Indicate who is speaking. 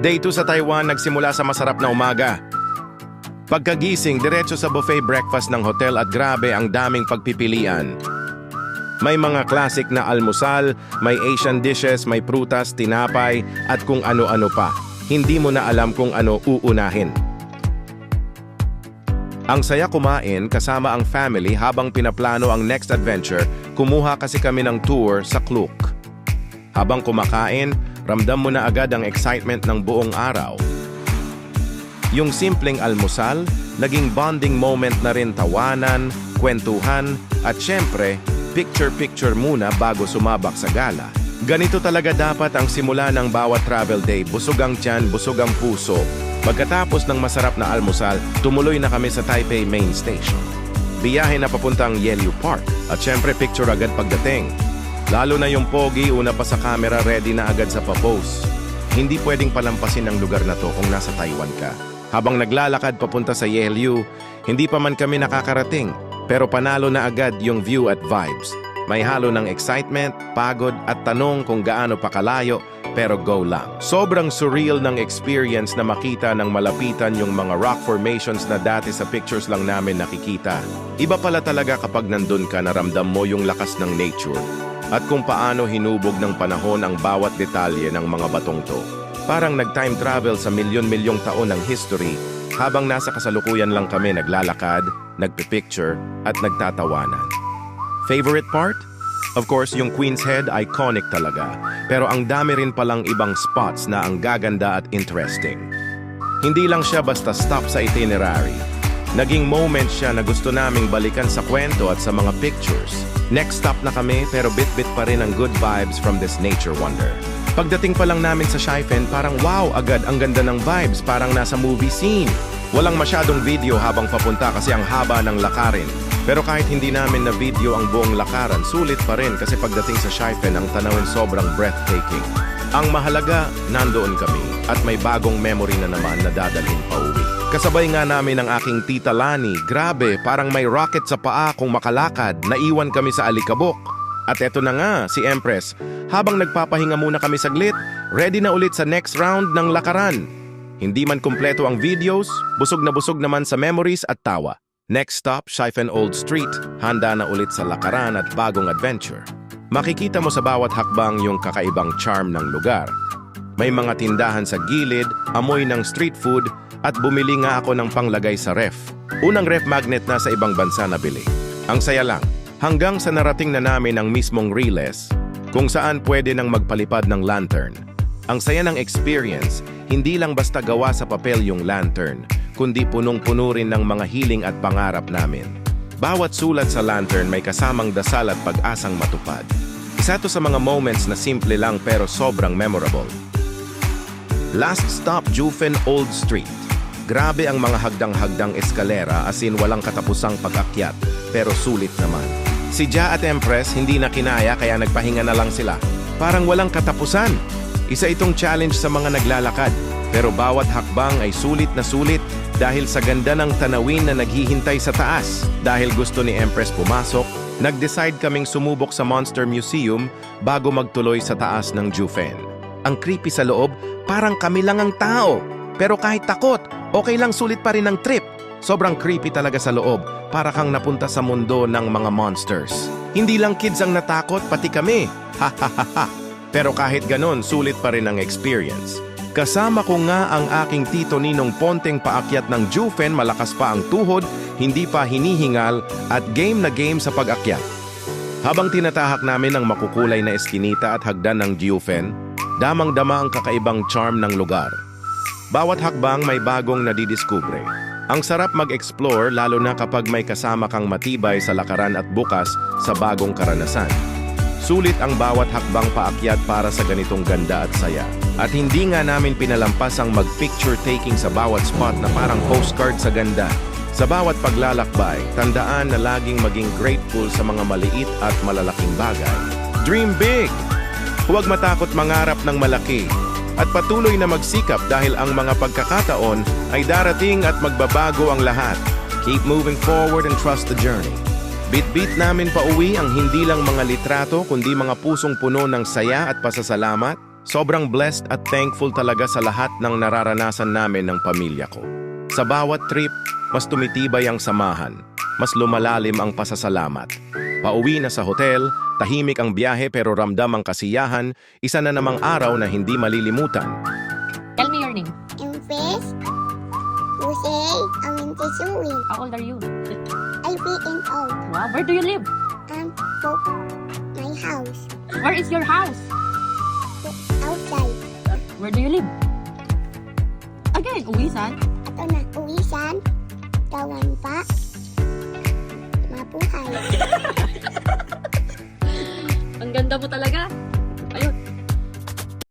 Speaker 1: Day 2 sa Taiwan nagsimula sa masarap na umaga. Pagkagising, diretso sa buffet breakfast ng hotel at grabe ang daming pagpipilian. May mga classic na almusal, may Asian dishes, may prutas, tinapay, at kung ano-ano pa. Hindi mo na alam kung ano uunahin. Ang saya kumain kasama ang family habang pinaplano ang next adventure, kumuha kasi kami ng tour sa Klook. Habang kumakain, ramdam mo na agad ang excitement ng buong araw. Yung simpleng almusal, naging bonding moment na rin, tawanan, kwentuhan, at syempre, picture-picture muna bago sumabak sa gala. Ganito talaga dapat ang simula ng bawat travel day, busog ang tiyan, busog ang puso. Pagkatapos ng masarap na almusal, tumuloy na kami sa Taipei Main Station. Biyahe na papuntang Yelyu Park, at syempre picture agad pagdating. Lalo na yung pogi, una pa sa camera, ready na agad sa papose. Hindi pwedeng palampasin ang lugar na to kung nasa Taiwan ka. Habang naglalakad papunta sa Yelyu, hindi pa man kami nakakarating, pero panalo na agad yung view at vibes. May halo ng excitement, pagod at tanong kung gaano pa kalayo, pero go lang. Sobrang surreal ng experience na makita ng malapitan yung mga rock formations na dati sa pictures lang namin nakikita. Iba pala talaga kapag nandun ka, naramdam mo yung lakas ng nature at kung paano hinubog ng panahon ang bawat detalye ng mga batong to. Parang nag-time travel sa milyon-milyong taon ng history habang nasa kasalukuyan lang kami naglalakad, nagpipicture at nagtatawanan. Favorite part? Of course, yung Queen's Head, iconic talaga. Pero ang dami rin palang ibang spots na ang gaganda at interesting. Hindi lang siya basta stop sa itinerary. Naging moment siya na gusto naming balikan sa kwento at sa mga pictures. Next stop na kami pero bit-bit pa rin ang good vibes from this nature wonder. Pagdating pa lang namin sa Shaifen, parang wow, agad ang ganda ng vibes, parang nasa movie scene. Walang masyadong video habang papunta kasi ang haba ng lakarin. Pero kahit hindi namin na video ang buong lakaran, sulit pa rin kasi pagdating sa Shaifen, ang tanawin sobrang breathtaking. Ang mahalaga, nandoon kami at may bagong memory na naman na dadalhin pa uwi. Kasabay nga namin ang aking tita Lani, grabe, parang may rocket sa paa kung makalakad, naiwan kami sa alikabok. At eto na nga, si Empress, habang nagpapahinga muna kami saglit, ready na ulit sa next round ng lakaran. Hindi man kumpleto ang videos, busog naman sa memories at tawa. Next stop, Shaifen Old Street, handa na ulit sa lakaran at bagong adventure. Makikita mo sa bawat hakbang yung kakaibang charm ng lugar. May mga tindahan sa gilid, amoy ng street food, at bumili nga ako ng panglagay sa ref. Unang ref magnet na sa ibang bansa na bili. Ang saya lang, hanggang sa narating na namin ang mismong Riles, kung saan pwede nang magpalipad ng lantern. Ang saya ng experience, hindi lang basta gawa sa papel yung lantern, kundi punong-puno rin ng mga hiling at pangarap namin. Bawat sulat sa lantern may kasamang dasal at pag-asang matupad. Isa to sa mga moments na simple lang pero sobrang memorable. Last stop, Jufen Old Street. Grabe ang mga hagdang-hagdang eskalera, as in walang katapusang pag-akyat, pero sulit naman. Si Ja at Empress hindi na kinaya kaya nagpahinga na lang sila. Parang walang katapusan. Isa itong challenge sa mga naglalakad, pero bawat hakbang ay sulit na sulit dahil sa ganda ng tanawin na naghihintay sa taas. Dahil gusto ni Empress pumasok, nag-decide kaming sumubok sa Monster Museum bago magtuloy sa taas ng Jufen. Ang creepy sa loob, parang kami lang ang tao. Pero kahit takot, okay lang, sulit pa rin ang trip. Sobrang creepy talaga sa loob, para kang napunta sa mundo ng mga monsters. Hindi lang kids ang natakot, pati kami. Ha ha ha ha. Pero kahit ganon, sulit pa rin ang experience. Kasama ko nga ang aking tito Ninong Ponteng paakyat ng Jufen, malakas pa ang tuhod, hindi pa hinihingal, at game na game sa pag-akyat. Habang tinatahak namin ang makukulay na eskinita at hagdan ng Jufen, damang-dama ang kakaibang charm ng lugar. Bawat hakbang may bagong nadidiskubre. Ang sarap mag-explore lalo na kapag may kasama kang matibay sa lakaran at bukas sa bagong karanasan. Sulit ang bawat hakbang paakyat para sa ganitong ganda at saya. At hindi nga namin pinalampas ang mag-picture taking sa bawat spot na parang postcard sa ganda. Sa bawat paglalakbay, tandaan na laging maging grateful sa mga maliit at malalaking bagay. Dream big! Huwag matakot mangarap ng malaki. At patuloy na magsikap dahil ang mga pagkakataon ay darating at magbabago ang lahat. Keep moving forward and trust the journey. Bit-bit namin pauwi ang hindi lang mga litrato kundi mga pusong puno ng saya at pasasalamat. Sobrang blessed at thankful talaga sa lahat ng nararanasan namin ng pamilya ko. Sa bawat trip, mas tumitibay ang samahan, mas lumalalim ang pasasalamat. Pauwi na sa hotel, tahimik ang biyahe pero ramdam ang kasiyahan, isa na namang araw na hindi malilimutan.
Speaker 2: Tell me your name.
Speaker 3: Empress, Jose, Awintisui,
Speaker 2: How old are you?
Speaker 3: 18 old.
Speaker 2: Wow, where do you live?
Speaker 3: For my house,
Speaker 2: Where is your house?
Speaker 3: outside.
Speaker 2: Where do you live? Again, uwisan.
Speaker 3: Ato na, uwisan, kawan pa, mabuhay.
Speaker 2: Ang ganda mo talaga. Ayun,